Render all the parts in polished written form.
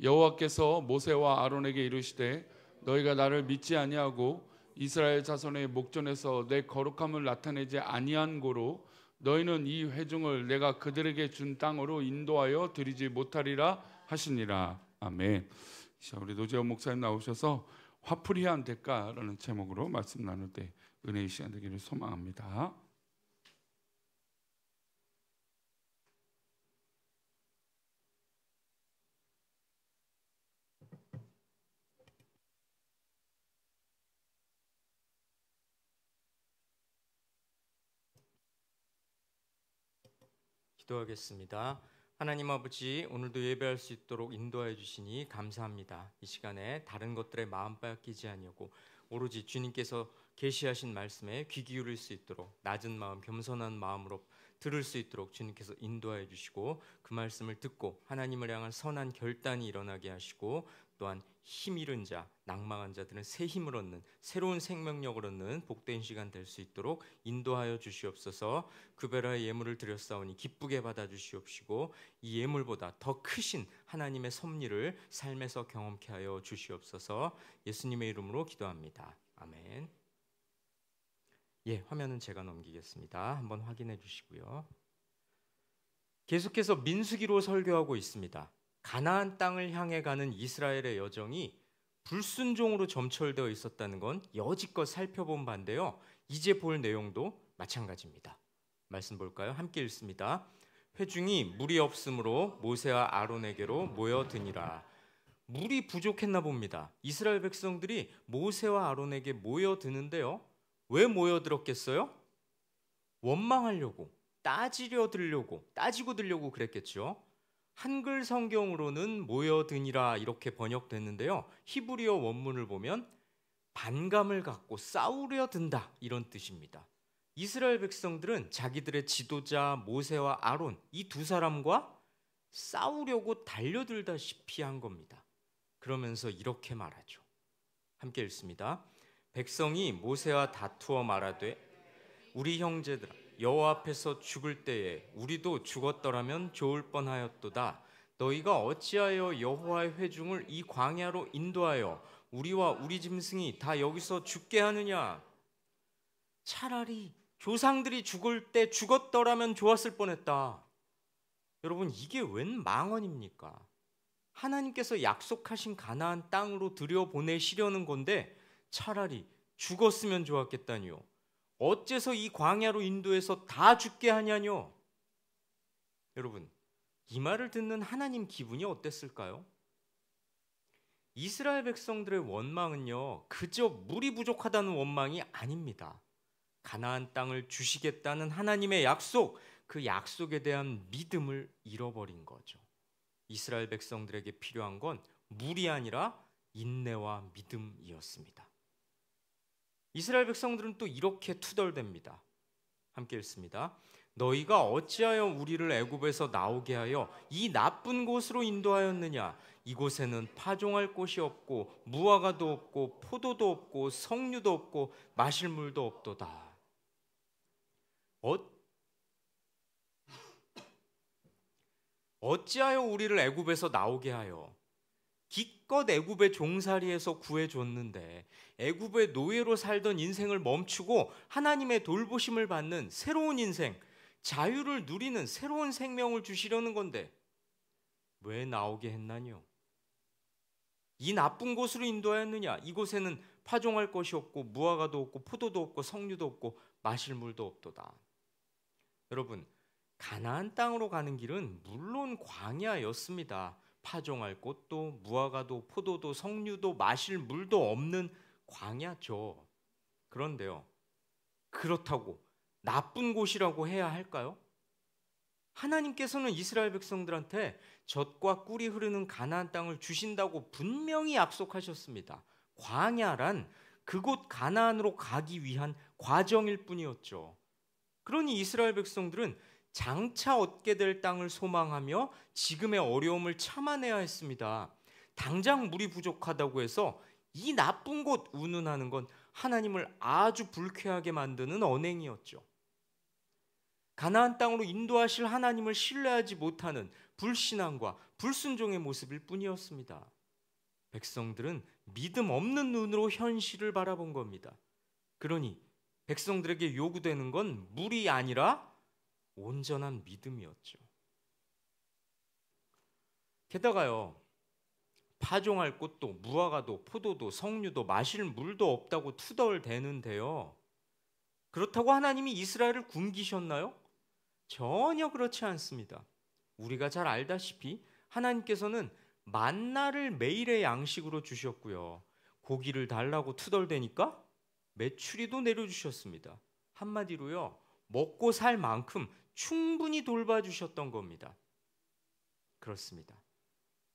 여호와께서 모세와 아론에게 이르시되 너희가 나를 믿지 아니하고 이스라엘 자손의 목전에서 내 거룩함을 나타내지 아니한 고로 너희는 이 회중을 내가 그들에게 준 땅으로 인도하여 드리지 못하리라 하시니라. 아멘. 자, 우리 노재원 목사님 나오셔서 화풀이한 대가라는 제목으로 말씀 나눌 때 은혜의 시간 되기를 소망합니다. 기도하겠습니다. 하나님 아버지, 오늘도 예배할 수 있도록 인도하여 주시니 감사합니다. 이 시간에 다른 것들에 마음 빼앗기지 아니하고 오로지 주님께서 계시하신 말씀에 귀 기울일 수 있도록 낮은 마음, 겸손한 마음으로 들을 수 있도록 주님께서 인도하여 주시고 그 말씀을 듣고 하나님을 향한 선한 결단이 일어나게 하시고 또한 힘 잃은 자, 낭망한 자들은 새 힘을 얻는 새로운 생명력을 얻는 복된 시간 될 수 있도록 인도하여 주시옵소서. 구별하여 예물을 드렸사오니 기쁘게 받아주시옵시고 이 예물보다 더 크신 하나님의 섭리를 삶에서 경험케 하여 주시옵소서. 예수님의 이름으로 기도합니다. 아멘. 화면은 제가 넘기겠습니다. 한번 확인해 주시고요. 계속해서 민수기로 설교하고 있습니다. 가나안 땅을 향해 가는 이스라엘의 여정이 불순종으로 점철되어 있었다는 건 여지껏 살펴본 바인데요. 이제 볼 내용도 마찬가지입니다. 말씀 볼까요? 함께 읽습니다. 회중이 물이 없으므로 모세와 아론에게로 모여드니라. 물이 부족했나 봅니다. 이스라엘 백성들이 모세와 아론에게 모여드는데요. 왜 모여들었겠어요? 원망하려고, 따지고 들려고 그랬겠죠. 한글 성경으로는 모여드니라 이렇게 번역됐는데요. 히브리어 원문을 보면 반감을 갖고 싸우려 든다 이런 뜻입니다. 이스라엘 백성들은 자기들의 지도자 모세와 아론 이 두 사람과 싸우려고 달려들다시피 한 겁니다. 그러면서 이렇게 말하죠. 함께 읽습니다. 백성이 모세와 다투어 말하되 우리 형제들아 여호와 앞에서 죽을 때에 우리도 죽었더라면 좋을 뻔하였도다. 너희가 어찌하여 여호와의 회중을 이 광야로 인도하여 우리와 우리 짐승이 다 여기서 죽게 하느냐? 차라리 조상들이 죽을 때 죽었더라면 좋았을 뻔했다. 여러분, 이게 웬 망언입니까? 하나님께서 약속하신 가나안 땅으로 들여보내시려는 건데 차라리 죽었으면 좋았겠다니요. 어째서 이 광야로 인도해서 다 죽게 하냐뇨? 여러분, 이 말을 듣는 하나님 기분이 어땠을까요? 이스라엘 백성들의 원망은요, 그저 물이 부족하다는 원망이 아닙니다. 가나안 땅을 주시겠다는 하나님의 약속, 그 약속에 대한 믿음을 잃어버린 거죠. 이스라엘 백성들에게 필요한 건 물이 아니라 인내와 믿음이었습니다. 이스라엘 백성들은 또 이렇게 투덜댑니다. 함께 읽습니다. 너희가 어찌하여 우리를 애굽에서 나오게 하여 이 나쁜 곳으로 인도하였느냐? 이곳에는 파종할 곳이 없고 무화과도 없고 포도도 없고 석류도 없고 마실 물도 없도다. 어찌하여 우리를 애굽에서 나오게 하여 기껏 애굽의 종살이에서 구해줬는데 애굽의 노예로 살던 인생을 멈추고 하나님의 돌보심을 받는 새로운 인생, 자유를 누리는 새로운 생명을 주시려는 건데 왜 나오게 했나뇨? 이 나쁜 곳으로 인도하였느냐? 이곳에는 파종할 것이 없고 무화과도 없고 포도도 없고 석류도 없고 마실 물도 없도다. 여러분, 가나안 땅으로 가는 길은 물론 광야였습니다. 파종할 꽃도 무화과도 포도도 석류도 마실 물도 없는 광야죠. 그런데요, 그렇다고 나쁜 곳이라고 해야 할까요? 하나님께서는 이스라엘 백성들한테 젖과 꿀이 흐르는 가나안 땅을 주신다고 분명히 약속하셨습니다. 광야란 그곳 가나안으로 가기 위한 과정일 뿐이었죠. 그러니 이스라엘 백성들은 장차 얻게 될 땅을 소망하며 지금의 어려움을 참아내야 했습니다. 당장 물이 부족하다고 해서 이 나쁜 곳 운운하는 건 하나님을 아주 불쾌하게 만드는 언행이었죠. 가나안 땅으로 인도하실 하나님을 신뢰하지 못하는 불신앙과 불순종의 모습일 뿐이었습니다. 백성들은 믿음 없는 눈으로 현실을 바라본 겁니다. 그러니 백성들에게 요구되는 건 물이 아니라 온전한 믿음이었죠. 게다가요, 파종할 꽃도 무화과도 포도도 석류도 마실 물도 없다고 투덜대는데요. 그렇다고 하나님이 이스라엘을 굶기셨나요? 전혀 그렇지 않습니다. 우리가 잘 알다시피 하나님께서는 만나를 매일의 양식으로 주셨고요. 고기를 달라고 투덜대니까 메추리도 내려주셨습니다. 한마디로요, 먹고 살 만큼 충분히 돌봐주셨던 겁니다. 그렇습니다.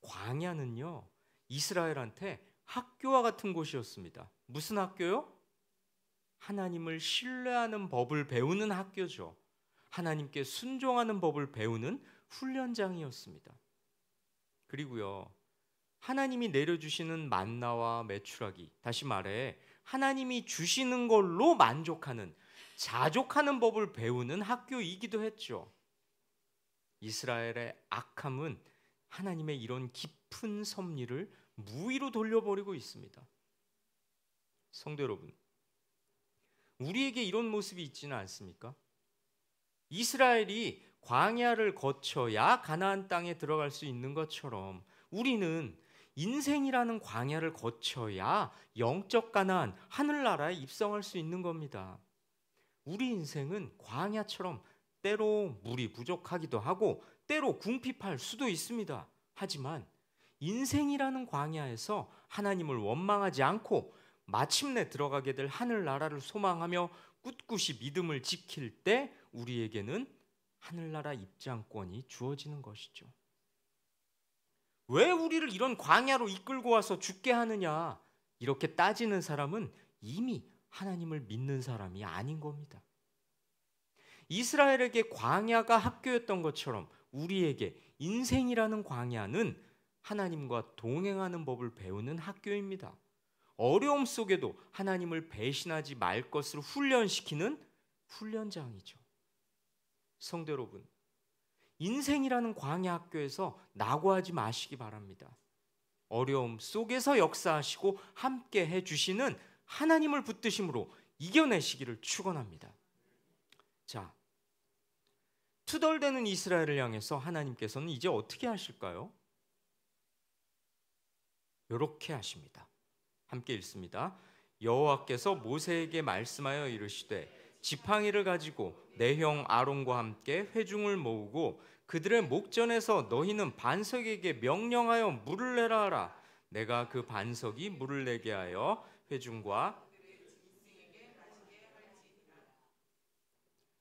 광야는요, 이스라엘한테 학교와 같은 곳이었습니다. 무슨 학교요? 하나님을 신뢰하는 법을 배우는 학교죠. 하나님께 순종하는 법을 배우는 훈련장이었습니다. 그리고요, 하나님이 내려주시는 만나와 메추라기, 다시 말해 하나님이 주시는 걸로 만족하는, 자족하는 법을 배우는 학교이기도 했죠. 이스라엘의 악함은 하나님의 이런 깊은 섭리를 무의로 돌려버리고 있습니다. 성도 여러분, 우리에게 이런 모습이 있지는 않습니까? 이스라엘이 광야를 거쳐야 가나안 땅에 들어갈 수 있는 것처럼 우리는 인생이라는 광야를 거쳐야 영적 가나안, 하늘나라에 입성할 수 있는 겁니다. 우리 인생은 광야처럼 때로 물이 부족하기도 하고 때로 궁핍할 수도 있습니다. 하지만 인생이라는 광야에서 하나님을 원망하지 않고 마침내 들어가게 될 하늘나라를 소망하며 꿋꿋이 믿음을 지킬 때 우리에게는 하늘나라 입장권이 주어지는 것이죠. 왜 우리를 이런 광야로 이끌고 와서 죽게 하느냐, 이렇게 따지는 사람은 이미 하나님을 믿는 사람이 아닌 겁니다. 이스라엘에게 광야가 학교였던 것처럼 우리에게 인생이라는 광야는 하나님과 동행하는 법을 배우는 학교입니다. 어려움 속에도 하나님을 배신하지 말 것을 훈련시키는 훈련장이죠. 성도 여러분, 인생이라는 광야 학교에서 낙오하지 마시기 바랍니다. 어려움 속에서 역사하시고 함께 해주시는 하나님을 붙드심으로 이겨내시기를 축원합니다. 자, 투덜대는 이스라엘을 향해서 하나님께서는 이제 어떻게 하실까요? 이렇게 하십니다. 함께 읽습니다. 여호와께서 모세에게 말씀하여 이르시되 지팡이를 가지고 내 형 아론과 함께 회중을 모으고 그들의 목전에서 너희는 반석에게 명령하여 물을 내라 하라. 내가 그 반석이 물을 내게 하여 회중과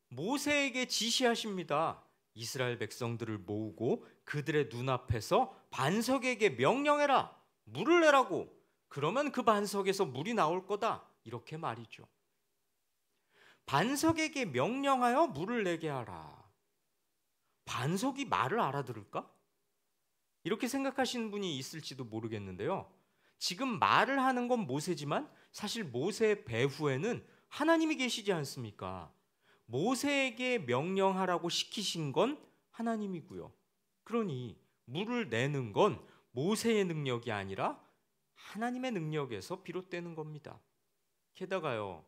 모세에게 지시하십니다. 이스라엘 백성들을 모으고 그들의 눈앞에서 반석에게 명령해라. 물을 내라고. 그러면 그 반석에서 물이 나올 거다. 이렇게 말이죠. 반석에게 명령하여 물을 내게 하라. 반석이 말을 알아들을까? 이렇게 생각하시는 분이 있을지도 모르겠는데요. 지금 말을 하는 건 모세지만 사실 모세의 배후에는 하나님이 계시지 않습니까? 모세에게 명령하라고 시키신 건 하나님이고요. 그러니 물을 내는 건 모세의 능력이 아니라 하나님의 능력에서 비롯되는 겁니다. 게다가요,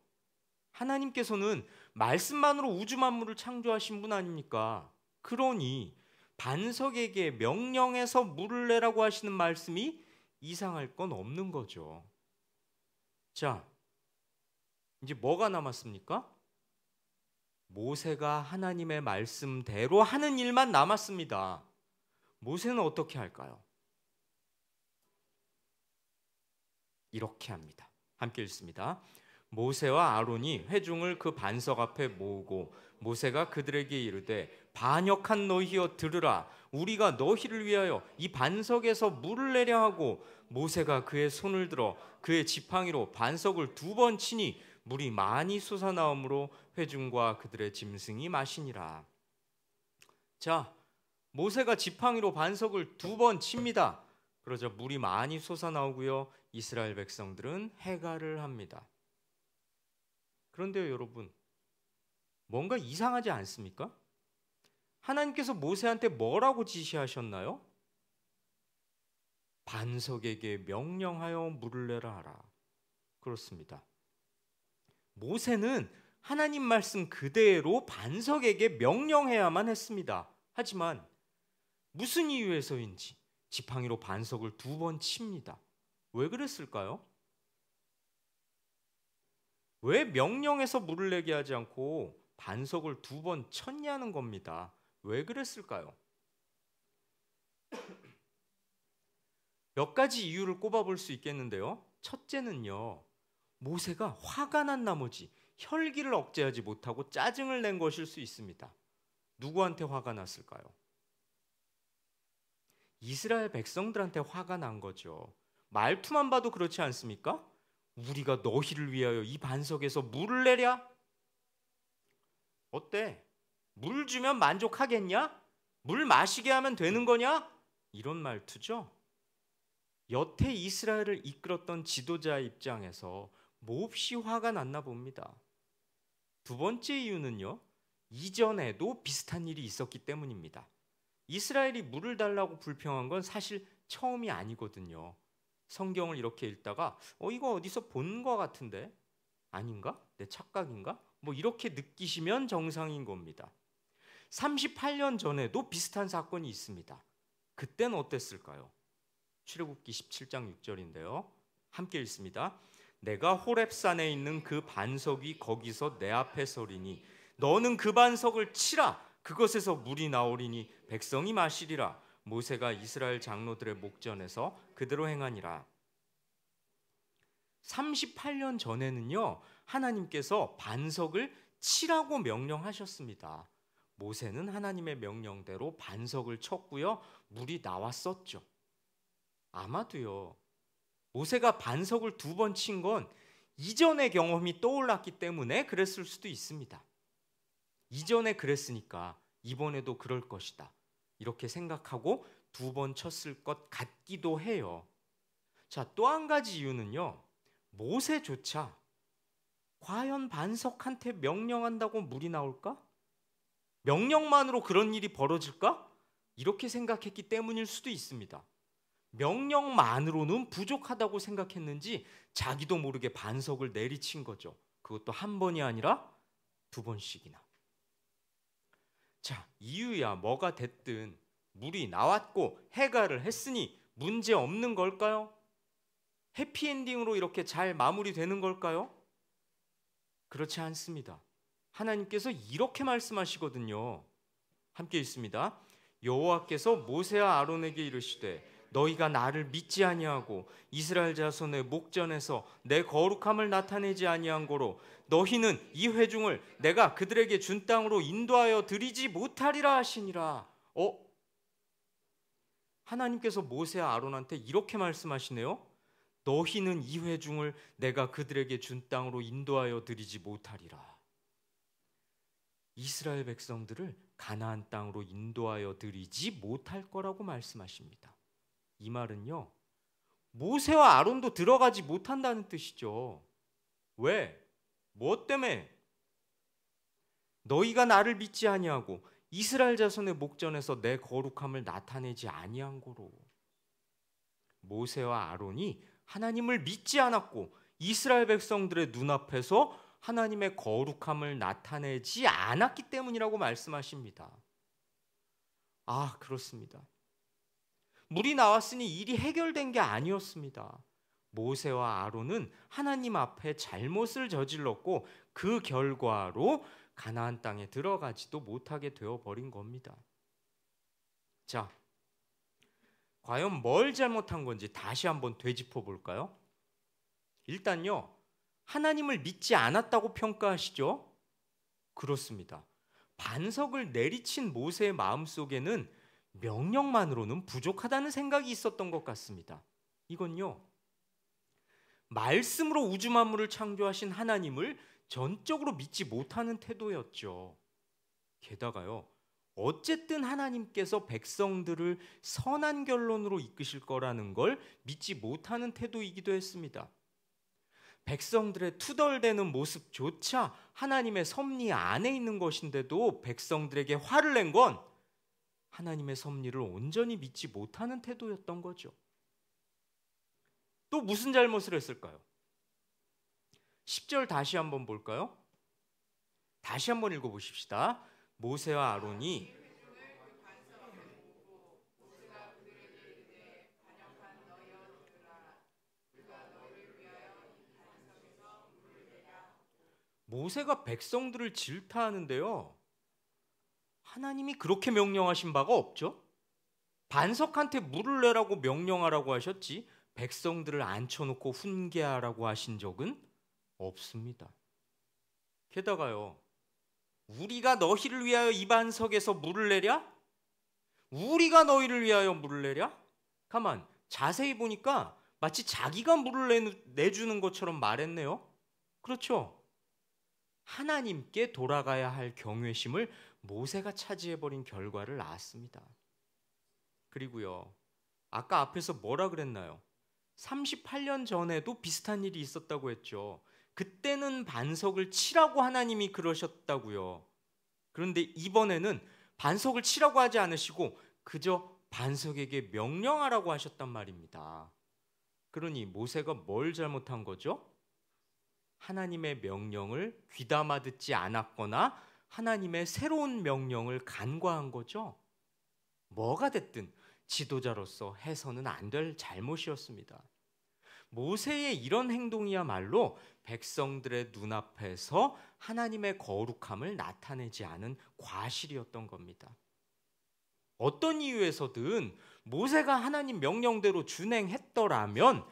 하나님께서는 말씀만으로 우주 만물을 창조하신 분 아닙니까? 그러니 반석에게 명령해서 물을 내라고 하시는 말씀이 이상할 건 없는 거죠. 자, 이제 뭐가 남았습니까? 모세가 하나님의 말씀대로 하는 일만 남았습니다. 모세는 어떻게 할까요? 이렇게 합니다. 함께 읽습니다. 모세와 아론이 회중을 그 반석 앞에 모으고 모세가 그들에게 이르되 반역한 너희여 들으라. 우리가 너희를 위하여 이 반석에서 물을 내려 하고 모세가 그의 손을 들어 그의 지팡이로 반석을 2번 치니 물이 많이 솟아나오므로 회중과 그들의 짐승이 마시니라. 자, 모세가 지팡이로 반석을 2번 칩니다. 그러자 물이 많이 솟아나오고요. 이스라엘 백성들은 해갈을 합니다. 그런데요, 여러분, 뭔가 이상하지 않습니까? 하나님께서 모세한테 뭐라고 지시하셨나요? 반석에게 명령하여 물을 내라 하라. 그렇습니다. 모세는 하나님 말씀 그대로 반석에게 명령해야만 했습니다. 하지만 무슨 이유에서인지 지팡이로 반석을 2번 칩니다. 왜 그랬을까요? 왜 명령해서 물을 내게 하지 않고 반석을 2번 쳤냐는 겁니다. 왜 그랬을까요? 몇 가지 이유를 꼽아볼 수 있겠는데요. 첫째는요, 모세가 화가 난 나머지 혈기를 억제하지 못하고 짜증을 낸 것일 수 있습니다. 누구한테 화가 났을까요? 이스라엘 백성들한테 화가 난 거죠. 말투만 봐도 그렇지 않습니까? 우리가 너희를 위하여 이 반석에서 물을 내랴? 어때? 물 주면 만족하겠냐? 물 마시게 하면 되는 거냐? 이런 말투죠. 여태 이스라엘을 이끌었던 지도자 입장에서 몹시 화가 났나 봅니다. 2번째 이유는요, 이전에도 비슷한 일이 있었기 때문입니다. 이스라엘이 물을 달라고 불평한 건 사실 처음이 아니거든요. 성경을 이렇게 읽다가 이거 어디서 본 것 같은데? 아닌가? 내 착각인가? 뭐 이렇게 느끼시면 정상인 겁니다. 38년 전에도 비슷한 사건이 있습니다. 그때는 어땠을까요? 출애굽기 17장 6절인데요. 함께 읽습니다. 내가 호렙산에 있는 그 반석 위 거기서 내 앞에 서리니 너는 그 반석을 치라. 그것에서 물이 나오리니 백성이 마시리라. 모세가 이스라엘 장로들의 목전에서 그대로 행하니라. 38년 전에는요, 하나님께서 반석을 치라고 명령하셨습니다. 모세는 하나님의 명령대로 반석을 쳤고요, 물이 나왔었죠. 아마도요, 모세가 반석을 2번 친 건 이전의 경험이 떠올랐기 때문에 그랬을 수도 있습니다. 이전에 그랬으니까 이번에도 그럴 것이다, 이렇게 생각하고 2번 쳤을 것 같기도 해요. 자, 또 한 가지 이유는요, 모세조차 과연 반석한테 명령한다고 물이 나올까? 명령만으로 그런 일이 벌어질까? 이렇게 생각했기 때문일 수도 있습니다. 명령만으로는 부족하다고 생각했는지 자기도 모르게 반석을 내리친 거죠. 그것도 한 번이 아니라 2번씩이나. 자, 이유야 뭐가 됐든 물이 나왔고 해결을 했으니 문제 없는 걸까요? 해피엔딩으로 이렇게 잘 마무리되는 걸까요? 그렇지 않습니다. 하나님께서 이렇게 말씀하시거든요. 함께 읽습니다. 여호와께서 모세와 아론에게 이르시되 너희가 나를 믿지 아니하고 이스라엘 자손의 목전에서 내 거룩함을 나타내지 아니한 고로 너희는 이 회중을 내가 그들에게 준 땅으로 인도하여 드리지 못하리라 하시니라. 하나님께서 모세와 아론한테 이렇게 말씀하시네요. 너희는 이 회중을 내가 그들에게 준 땅으로 인도하여 드리지 못하리라. 이스라엘 백성들을 가나안 땅으로 인도하여 드리지 못할 거라고 말씀하십니다. 이 말은요, 모세와 아론도 들어가지 못한다는 뜻이죠. 왜? 뭐 때문에? 너희가 나를 믿지 아니하고 이스라엘 자손의 목전에서 내 거룩함을 나타내지 아니한 고로. 모세와 아론이 하나님을 믿지 않았고 이스라엘 백성들의 눈앞에서 하나님의 거룩함을 나타내지 않았기 때문이라고 말씀하십니다. 아, 그렇습니다. 물이 나왔으니 일이 해결된 게 아니었습니다. 모세와 아론은 하나님 앞에 잘못을 저질렀고 그 결과로 가나안 땅에 들어가지도 못하게 되어버린 겁니다. 자, 과연 뭘 잘못한 건지 다시 한번 되짚어 볼까요? 일단요, 하나님을 믿지 않았다고 평가하시죠? 그렇습니다. 반석을 내리친 모세의 마음속에는 명령만으로는 부족하다는 생각이 있었던 것 같습니다. 이건요, 말씀으로 우주 만물을 창조하신 하나님을 전적으로 믿지 못하는 태도였죠. 게다가요, 어쨌든 하나님께서 백성들을 선한 결론으로 이끄실 거라는 걸 믿지 못하는 태도이기도 했습니다. 백성들의 투덜대는 모습조차 하나님의 섭리 안에 있는 것인데도 백성들에게 화를 낸 건 하나님의 섭리를 온전히 믿지 못하는 태도였던 거죠. 또 무슨 잘못을 했을까요? 10절 다시 한번 볼까요? 다시 한번 읽어보십시다. 모세와 아론이 모세가 백성들을 질타하는데요. 하나님이 그렇게 명령하신 바가 없죠. 반석한테 물을 내라고 명령하라고 하셨지 백성들을 앉혀놓고 훈계하라고 하신 적은 없습니다. 게다가요. 우리가 너희를 위하여 이 반석에서 물을 내랴? 우리가 너희를 위하여 물을 내랴? 가만 자세히 보니까 마치 자기가 물을 내주는 것처럼 말했네요. 그렇죠. 하나님께 돌아가야 할 경외심을 모세가 차지해버린 결과를 낳았습니다. 그리고요. 아까 앞에서 뭐라 그랬나요? 38년 전에도 비슷한 일이 있었다고 했죠. 그때는 반석을 치라고 하나님이 그러셨다고요. 그런데 이번에는 반석을 치라고 하지 않으시고 그저 반석에게 명령하라고 하셨단 말입니다. 그러니 모세가 뭘 잘못한 거죠? 하나님의 명령을 귀담아 듣지 않았거나 하나님의 새로운 명령을 간과한 거죠. 뭐가 됐든 지도자로서 해서는 안 될 잘못이었습니다. 모세의 이런 행동이야말로 백성들의 눈앞에서 하나님의 거룩함을 나타내지 않은 과실이었던 겁니다. 어떤 이유에서든 모세가 하나님 명령대로 준행했더라면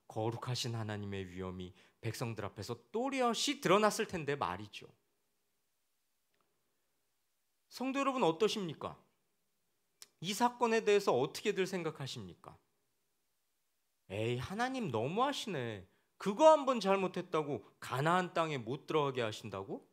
거룩하신 하나님의 위엄이 백성들 앞에서 또렷이 드러났을 텐데 말이죠. 성도 여러분 어떠십니까? 이 사건에 대해서 어떻게들 생각하십니까? 에이, 하나님 너무하시네. 그거 한번 잘못했다고 가나안 땅에 못 들어가게 하신다고?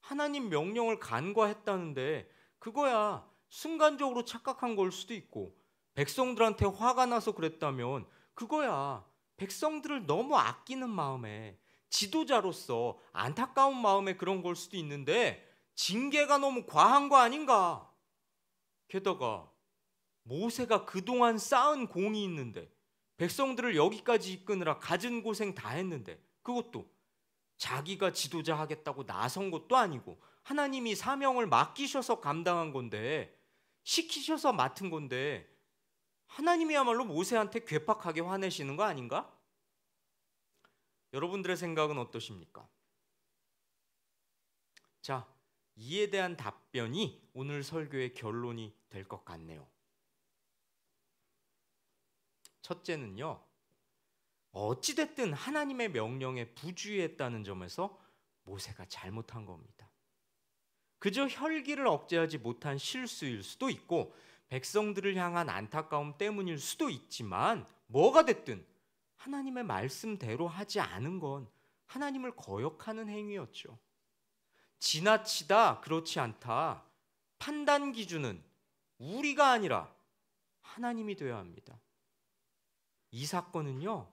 하나님 명령을 간과했다는데 그거야 순간적으로 착각한 걸 수도 있고 백성들한테 화가 나서 그랬다면 그거야 백성들을 너무 아끼는 마음에 지도자로서 안타까운 마음에 그런 걸 수도 있는데 징계가 너무 과한 거 아닌가? 게다가 모세가 그동안 쌓은 공이 있는데 백성들을 여기까지 이끄느라 갖은 고생 다 했는데 그것도 자기가 지도자 하겠다고 나선 것도 아니고 하나님이 사명을 맡기셔서 감당한 건데 시키셔서 맡은 건데 하나님이야말로 모세한테 괴팍하게 화내시는 거 아닌가? 여러분들의 생각은 어떠십니까? 자, 이에 대한 답변이 오늘 설교의 결론이 될 것 같네요. 첫째는요, 어찌됐든 하나님의 명령에 부주의했다는 점에서 모세가 잘못한 겁니다. 그저 혈기를 억제하지 못한 실수일 수도 있고 백성들을 향한 안타까움 때문일 수도 있지만 뭐가 됐든 하나님의 말씀대로 하지 않은 건 하나님을 거역하는 행위였죠. 지나치다, 그렇지 않다. 판단 기준은 우리가 아니라 하나님이 되어야 합니다. 이 사건은요,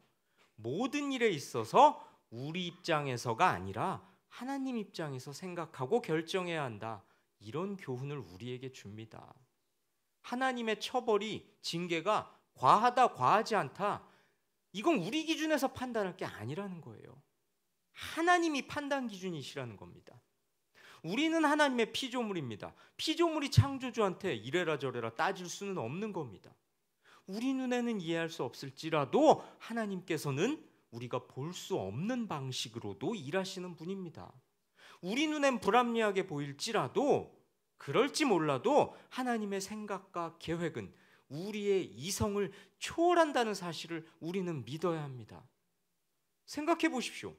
모든 일에 있어서 우리 입장에서가 아니라 하나님 입장에서 생각하고 결정해야 한다. 이런 교훈을 우리에게 줍니다. 하나님의 처벌이, 징계가 과하다, 과하지 않다. 이건 우리 기준에서 판단할 게 아니라는 거예요. 하나님이 판단 기준이시라는 겁니다. 우리는 하나님의 피조물입니다. 피조물이 창조주한테 이래라 저래라 따질 수는 없는 겁니다. 우리 눈에는 이해할 수 없을지라도 하나님께서는 우리가 볼 수 없는 방식으로도 일하시는 분입니다. 우리 눈엔 불합리하게 보일지라도 그럴지 몰라도 하나님의 생각과 계획은 우리의 이성을 초월한다는 사실을 우리는 믿어야 합니다. 생각해 보십시오.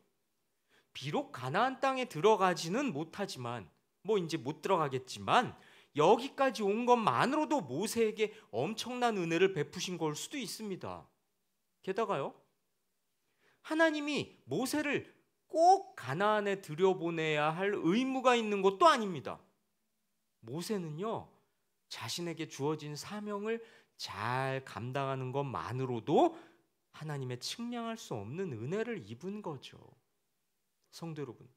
비록 가나안 땅에 들어가지는 못하지만 이제 못 들어가겠지만 여기까지 온 것만으로도 모세에게 엄청난 은혜를 베푸신 걸 수도 있습니다. 게다가요, 하나님이 모세를 꼭 가나안에 들여보내야 할 의무가 있는 것도 아닙니다. 모세는요, 자신에게 주어진 사명을 잘 감당하는 것만으로도 하나님의 측량할 수 없는 은혜를 입은 거죠. 성도 여러분,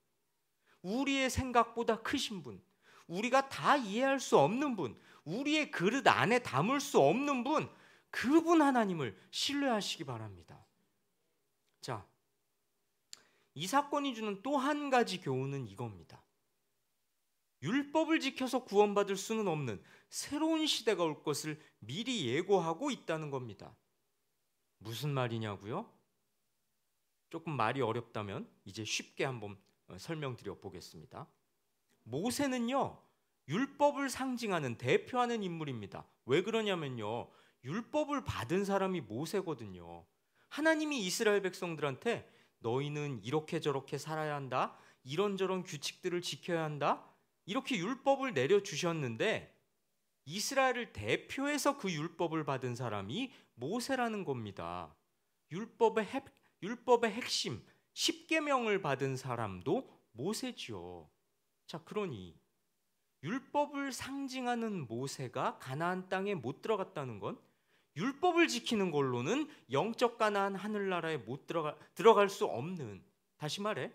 우리의 생각보다 크신 분, 우리가 다 이해할 수 없는 분, 우리의 그릇 안에 담을 수 없는 분, 그분 하나님을 신뢰하시기 바랍니다. 자, 이 사건이 주는 또 한 가지 교훈은 이겁니다. 율법을 지켜서 구원받을 수는 없는 새로운 시대가 올 것을 미리 예고하고 있다는 겁니다. 무슨 말이냐고요? 조금 말이 어렵다면 이제 쉽게 한번 설명드려 보겠습니다. 모세는요, 율법을 상징하는 대표하는 인물입니다. 왜 그러냐면요, 율법을 받은 사람이 모세거든요. 하나님이 이스라엘 백성들한테 너희는 이렇게 저렇게 살아야 한다, 이런저런 규칙들을 지켜야 한다, 이렇게 율법을 내려주셨는데 이스라엘을 대표해서 그 율법을 받은 사람이 모세라는 겁니다. 율법의 핵심 10계명을 받은 사람도 모세지요. 자, 그러니 율법을 상징하는 모세가 가나안 땅에 못 들어갔다는 건 율법을 지키는 걸로는 영적 가나안 하늘나라에 못 들어갈 수 없는, 다시 말해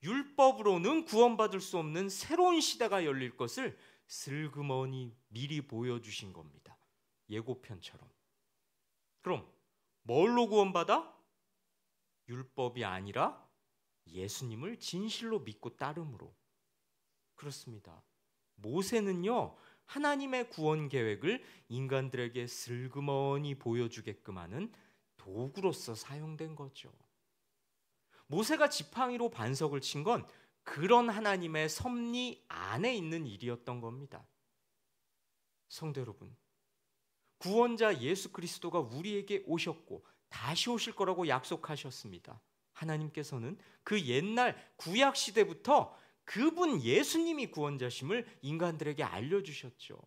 율법으로는 구원받을 수 없는 새로운 시대가 열릴 것을 슬그머니 미리 보여주신 겁니다. 예고편처럼. 그럼 뭘로 구원받아? 율법이 아니라 예수님을 진실로 믿고 따름으로. 그렇습니다. 모세는요, 하나님의 구원 계획을 인간들에게 슬그머니 보여주게끔 하는 도구로서 사용된 거죠. 모세가 지팡이로 반석을 친 건 그런 하나님의 섭리 안에 있는 일이었던 겁니다. 성도 여러분, 구원자 예수 그리스도가 우리에게 오셨고 다시 오실 거라고 약속하셨습니다. 하나님께서는 그 옛날 구약 시대부터 그분 예수님이 구원자심을 인간들에게 알려주셨죠.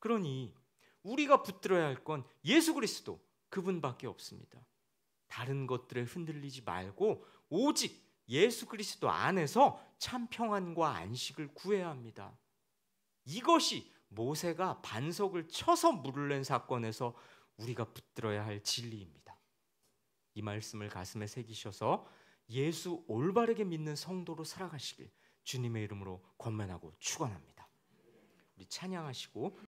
그러니 우리가 붙들어야 할 건 예수 그리스도, 그분밖에 없습니다. 다른 것들에 흔들리지 말고 오직 예수 그리스도 안에서 참 평안과 안식을 구해야 합니다. 이것이 모세가 반석을 쳐서 물을 낸 사건에서 우리가 붙들어야 할 진리입니다. 이 말씀을 가슴에 새기셔서 예수 올바르게 믿는 성도로 살아가시길 주님의 이름으로 권면하고 축원합니다. 우리 찬양하시고